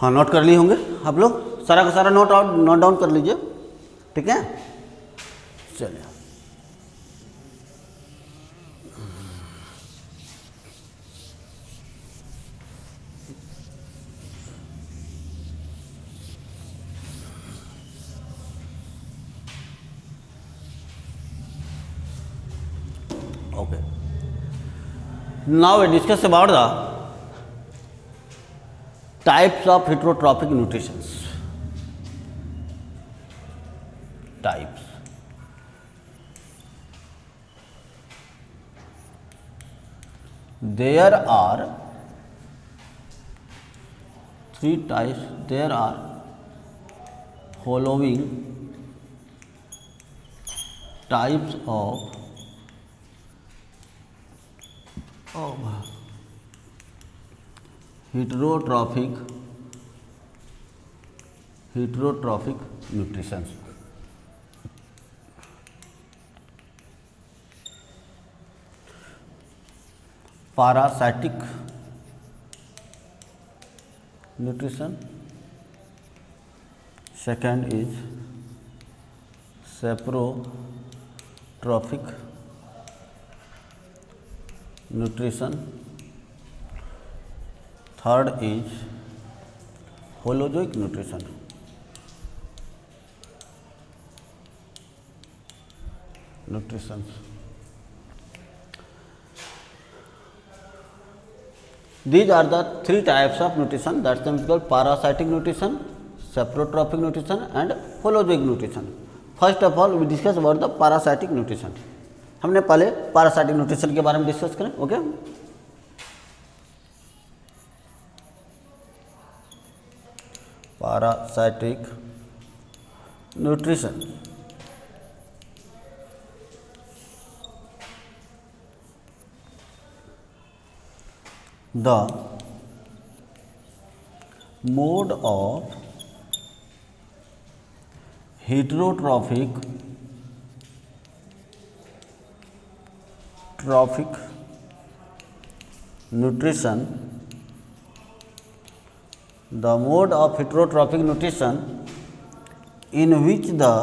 हाँ, नोट कर लिए होंगे आप लोग, सारा का सारा नोट डाउन कर लीजिए, ठीक है। चलिए, okay. Now we discuss about the types of heterotrophic nutritions. Types. There are three types. There are following types of heterotrophic nutrition. Parasitic nutrition, second is saprotrophic nutrition, third is holozoic nutrition. These are the three types of nutrition, that's called parasitic nutrition, saprotrophic nutrition and holozoic nutrition. First of all we discuss about the parasitic nutrition. हमने पहले parasitic nutrition के बारे में discuss करें, okay. Parasitic nutrition. The mode of heterotrophic nutrition, the mode of heterotrophic nutrition in which the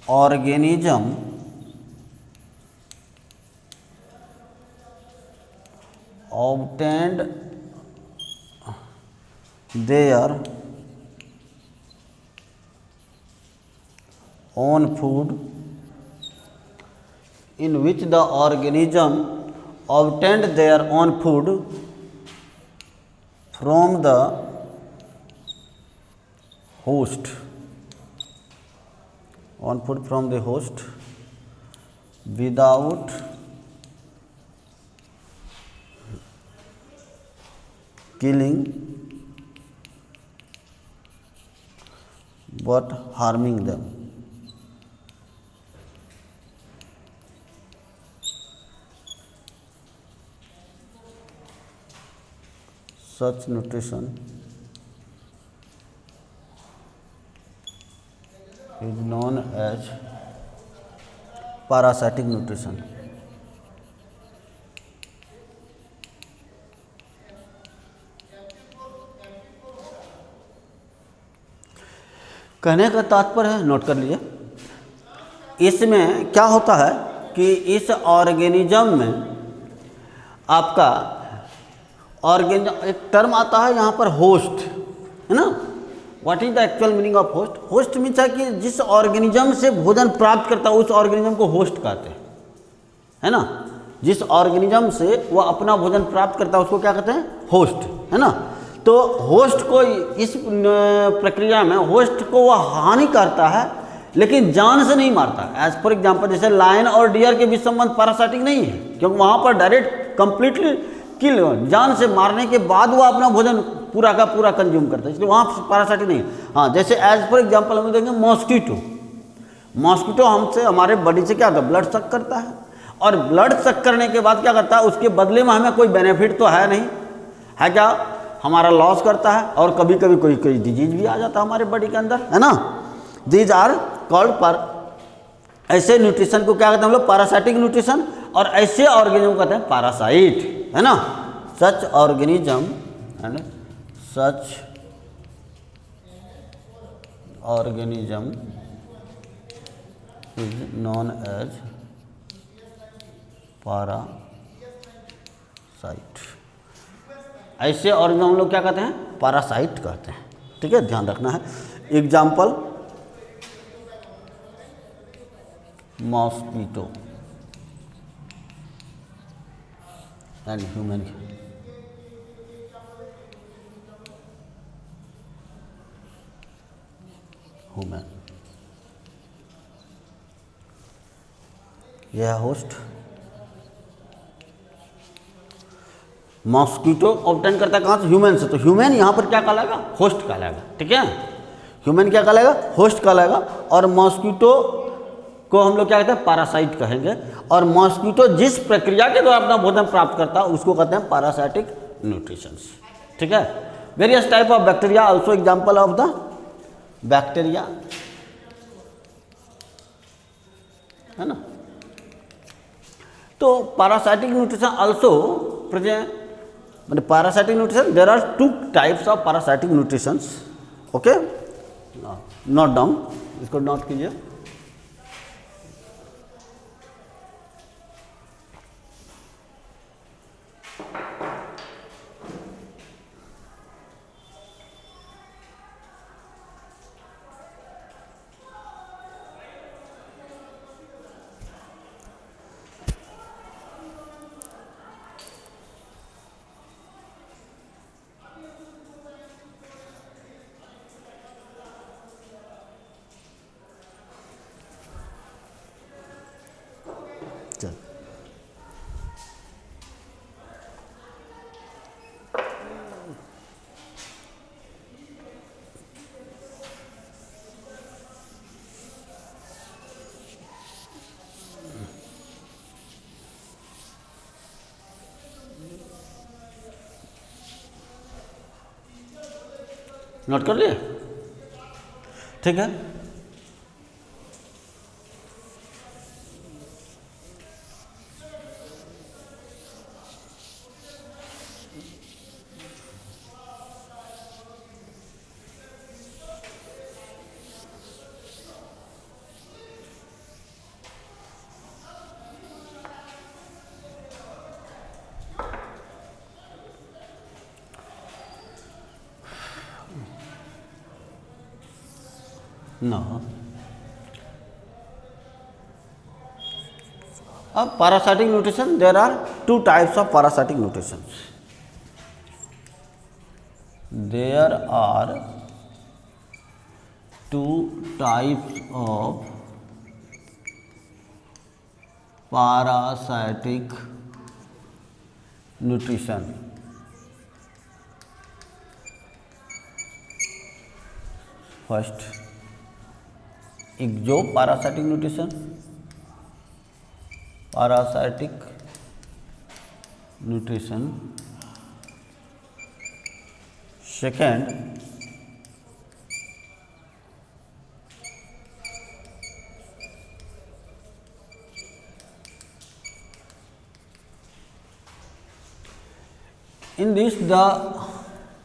organism obtained their own food, in which the organism obtained their own food from the host, without killing but harming them. Such nutrition is known as parasitic nutrition. कहने का तात्पर्य है, note कर लीजिए, इसमें क्या होता है कि इस ऑर्गेनिज्म में आपका ऑर्गेनिज्म, एक टर्म आता है यहाँ पर होस्ट, है ना। What is the actual meaning of host? Host means है कि जिस ऑर्गेनिज्म से भोजन प्राप्त करता है उस ऑर्गेनिज्म को होस्ट कहते हैं, है ना। जिस ऑर्गेनिज्म से वह अपना भोजन प्राप्त करता है उसको क्या कहते हैं? होस्ट, है ना। तो होस्ट को इस प्रक्रिया में होस्ट को वह हानि करता है लेकिन जान से नहीं मारता। एज फॉर एग्जांपल जैसे लायन और डियर के बीच संबंध पैरासाइटिक नहीं है, क्योंकि वहाँ पर डायरेक्ट कंप्लीटली किल, जान से मारने के बाद वह अपना भोजन पूरा का पूरा कंज्यूम करता है, इसलिए वहाँ पैरासाइटिक नहीं है। हाँ, जैसे एज फॉर एग्जांपल हम देखेंगे मॉस्किटो हमसे, हमारे बॉडी से क्या होता है? ब्लड सक करता है, और ब्लड सक करने के बाद क्या करता है? उसके बदले में हमें कोई बेनिफिट तो है नहीं, है क्या? हमारा लॉस करता है, और कभी कभी कोई डिजीज भी आ जाता है हमारे बॉडी के अंदर, है ना। दीज आर कॉल्ड पर, ऐसे न्यूट्रिशन को क्या कहते हैं हम लोग? पैरासाइटिक न्यूट्रिशन, और ऐसे ऑर्गेनिज्म को कहते हैं पैरासाइट, है ना। such organism and such organism is known as parasite. ऐसे ऑर्गेनिज्म हम लोग क्या कहते हैं? पैरासाइट कहते हैं। ठीक है, ध्यान रखना है। Example mosquito and human. यह है होस्ट। मॉस्किटो ऑब्टेन करता है कहाँ से? ह्यूमन से। तो ह्यूमन यहाँ पर क्या कहलाएगा? होस्ट कहलाएगा। ठीक है, ह्यूमन क्या कहलाएगा? होस्ट कहलाएगा। और मॉस्किटो को हम लोग क्या कहते हैं? पैरासाइट कहेंगे। और मॉस्किटो जिस प्रक्रिया के द्वारा अपना भोजन प्राप्त करता है उसको कहते हैं पैरासाइटिक न्यूट्रिशंस। ठीक है, various type of bacteria also example of the bacteria, है ना। तो पैरासाइटिक न्यूट्रिशन ऑल्सो प्रेजेंट, मतलब parasitic nutrition, there are two types of parasitic nutritions. Okay, note down, इसको नोट कीजिए। नोट कर लिए? ठीक है, no. Of parasitic nutrition, there are two types of parasitic nutrition. There are two types of parasitic nutrition. First, exoparasitic nutrition, parasitic nutrition. Second, in this the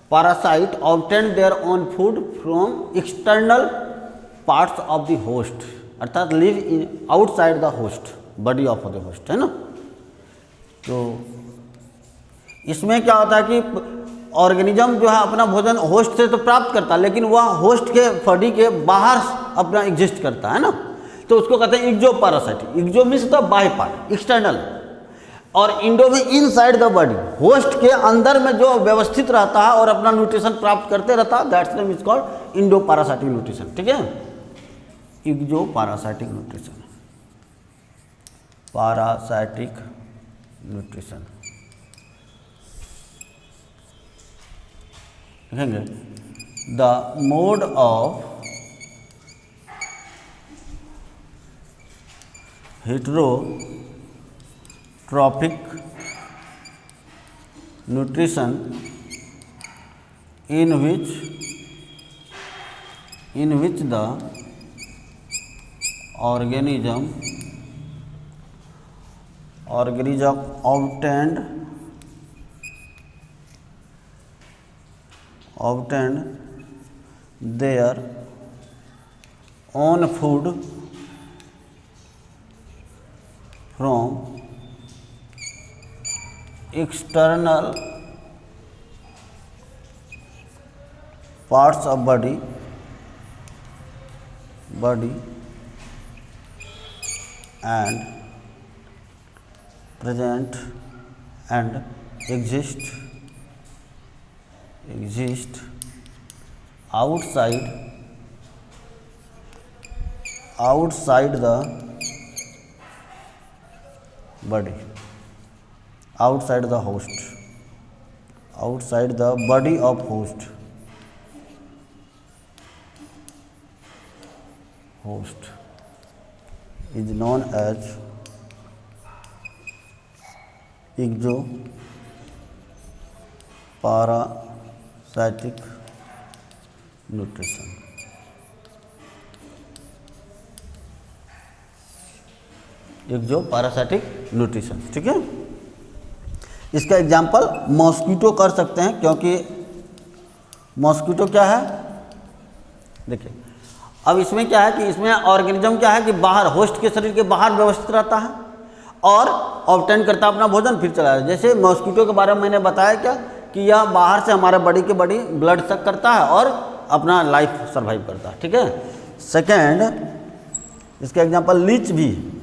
parasite obtain their own food from external parts of the host, अर्थात live in outside the host, body of the host, है ना। तो इसमें क्या होता है कि organism जो है अपना भोजन होस्ट से तो प्राप्त करता है, लेकिन वह होस्ट के बॉडी के बाहर अपना एग्जिस्ट करता है ना, तो उसको कहते हैं exo parasite. Exo means the बाह्य पार्ट, एक्सटर्नल, और इंडो में इनसाइड द बॉडी, होस्ट के अंदर में जो व्यवस्थित रहता है और अपना न्यूट्रिशन प्राप्त करते रहता है, that's name is called endoparasitic nutrition. ठीक है, exoparasitic nutrition, parasitic nutrition लिखेंगे। The mode of heterotrophic nutrition in which the organism obtained obtain their own food from external parts of body and present and exist outside the body, outside the host, outside the body of host is known as exoparasitic nutrition। Exoparasitic nutrition, ठीक है। इसका example mosquito कर सकते हैं, क्योंकि mosquito क्या है, देखिए अब इसमें क्या है कि इसमें ऑर्गेनिज्म क्या है कि बाहर होस्ट के शरीर के बाहर व्यवस्थित रहता है और ऑब्टेन करता है अपना भोजन, फिर चला जाता है। जैसे मॉस्किटो के बारे में मैंने बताया क्या कि यह बाहर से हमारे बॉडी के बॉडी ब्लड सक करता है और अपना लाइफ सर्वाइव करता है, ठीक है। सेकेंड, इसका एग्जाम्पल लीच भी,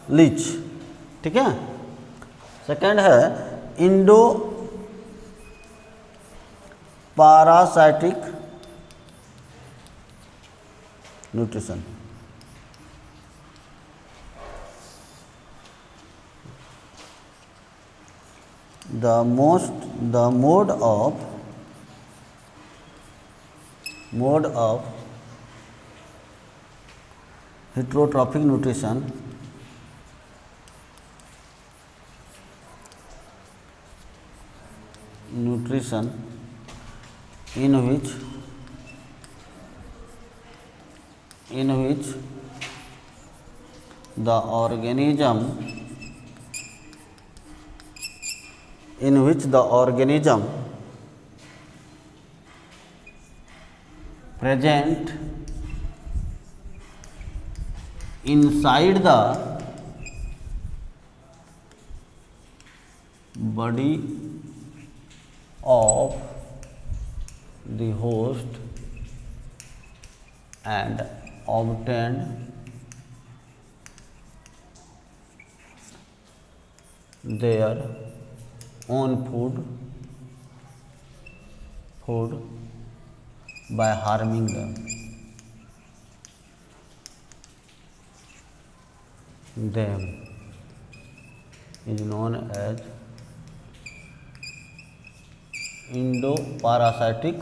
लीच, ठीक है। सेकेंड है Indo parasitic nutrition. The mode of heterotrophic nutrition in which the organism present inside the body of the host and obtain their own food by harming them is known as endoparasitic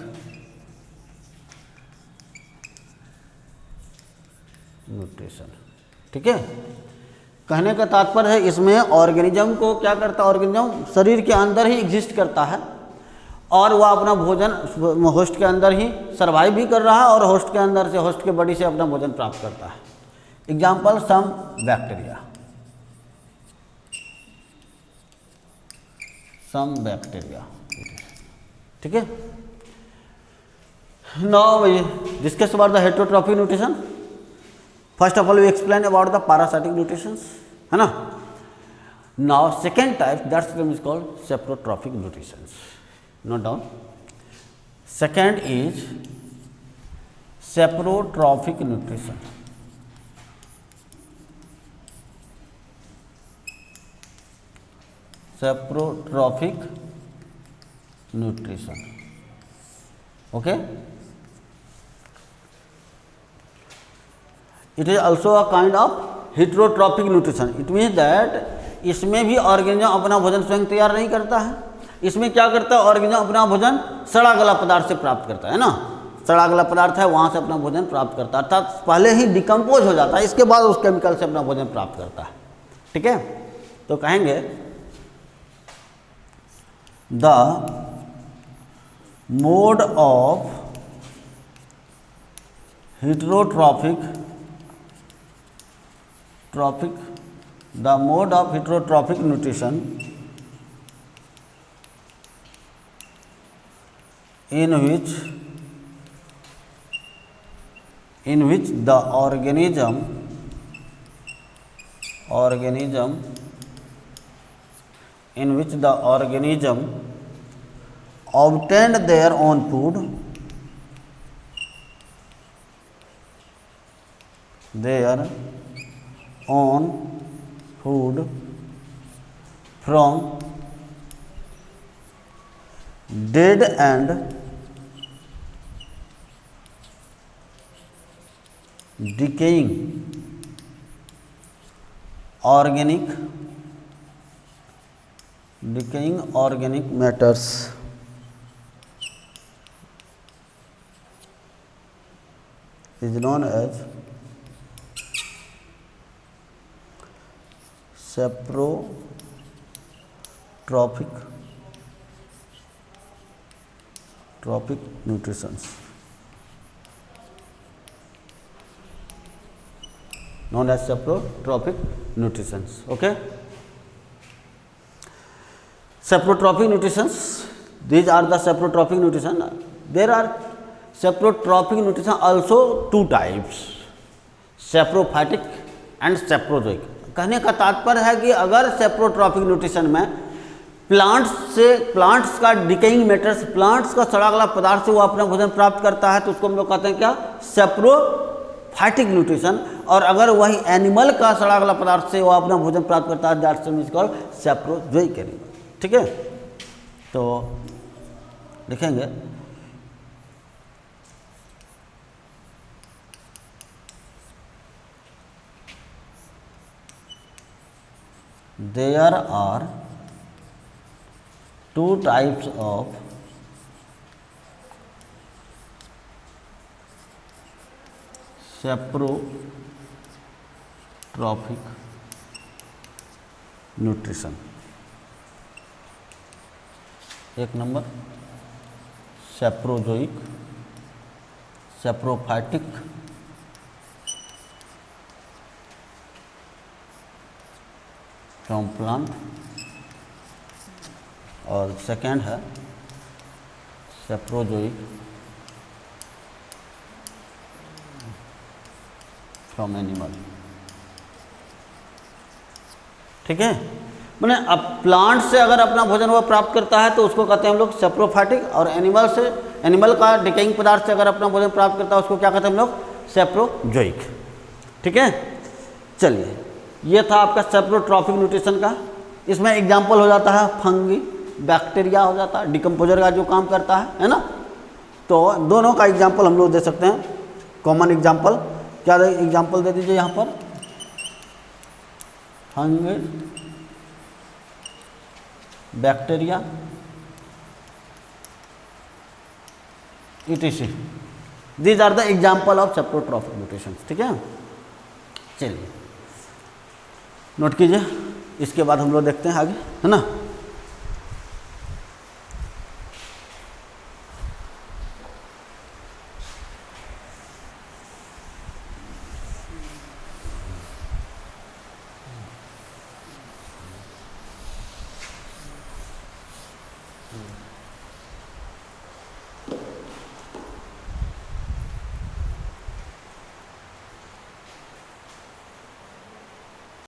nutrition, ठीक है। कहने का तात्पर्य है इसमें organism को क्या करता है, ऑर्गेनिज्म शरीर के अंदर ही एग्जिस्ट करता है और वह अपना भोजन होस्ट के अंदर ही सर्वाइव भी कर रहा है और होस्ट के अंदर से, होस्ट के बॉडी से अपना भोजन प्राप्त करता है। एग्जाम्पल सम बैक्टीरिया, ठीक है। Now we discuss about the heterotrophic nutrition. First of all we explain about the parasitic nutrition, है ना। Now second type, that's name is called saprotrophic nutrition. Note down, second is saprotrophic nutrition. Saprotrophic nutrition, okay. It is also a kind of heterotrophic nutrition. It means that इसमें भी organism अपना भोजन स्वयं तैयार नहीं करता है। इसमें क्या करता है, ऑर्गेनिज्म अपना भोजन सड़ा गला पदार्थ से प्राप्त करता है ना, सड़ा गला पदार्थ है वहाँ से अपना भोजन प्राप्त करता है, अर्थात पहले ही डिकम्पोज हो जाता है, इसके बाद उस केमिकल से अपना भोजन प्राप्त करता है, ठीक है। तो कहेंगे the mode of heterotrophic nutrition in which the organism obtained their own food from dead and decaying organic matters is known as saprotrophic nutrition. Known as saprotrophic nutrition. Okay. Saprotrophic nutrition. These are the saprotrophic nutrition. There are saprotrophic nutrition also two types, saprophytic and saprozoic. कहने का तात्पर्य है कि अगर saprotrophic nutrition में plants का decaying matters, plants का सड़ा गला पदार्थ से वो अपना भोजन प्राप्त करता है तो उसको हम लोग कहते हैं क्या, सेप्रोफाइटिक न्यूट्रिशन। और अगर वही एनिमल का सड़ा गला पदार्थ से वो अपना भोजन प्राप्त करता है दैट्स इज कॉल्ड सेप्रोजोइक एनिमल। ठीक है, तो लिखेंगे there are two types of saprotrophic nutrition। एक नंबर सेप्रोजोइक, सेप्रोफाइटिक, फ्रॉम प्लांट, और सेकेंड है सेप्रोजोइक फ्रॉम एनिमल। ठीक है, मैंने अब प्लांट से अगर अपना भोजन वो प्राप्त करता है तो उसको कहते हैं हम लोग सेप्रोफाइटिक, और एनिमल का डिकेइंग पदार्थ से अगर अपना भोजन प्राप्त करता है उसको क्या कहते हैं हम लोग, सेप्रोजोइक। ठीक है, चलिए ये था आपका सेप्रोट्रॉफिक न्यूट्रिशन का। इसमें एग्जाम्पल हो जाता है फंगी, बैक्टीरिया हो जाता है, डिकम्पोजर का जो काम करता है ना। तो दोनों का एग्जाम्पल हम लोग दे सकते हैं, कॉमन एग्जाम्पल। क्या एग्जाम्पल दे दीजिए यहाँ पर, fungi, bacteria, etc. These are the example of saprotrophic nutrition। ठीक है, चलिए नोट कीजिए, इसके बाद हम लोग देखते हैं आगे, है ना।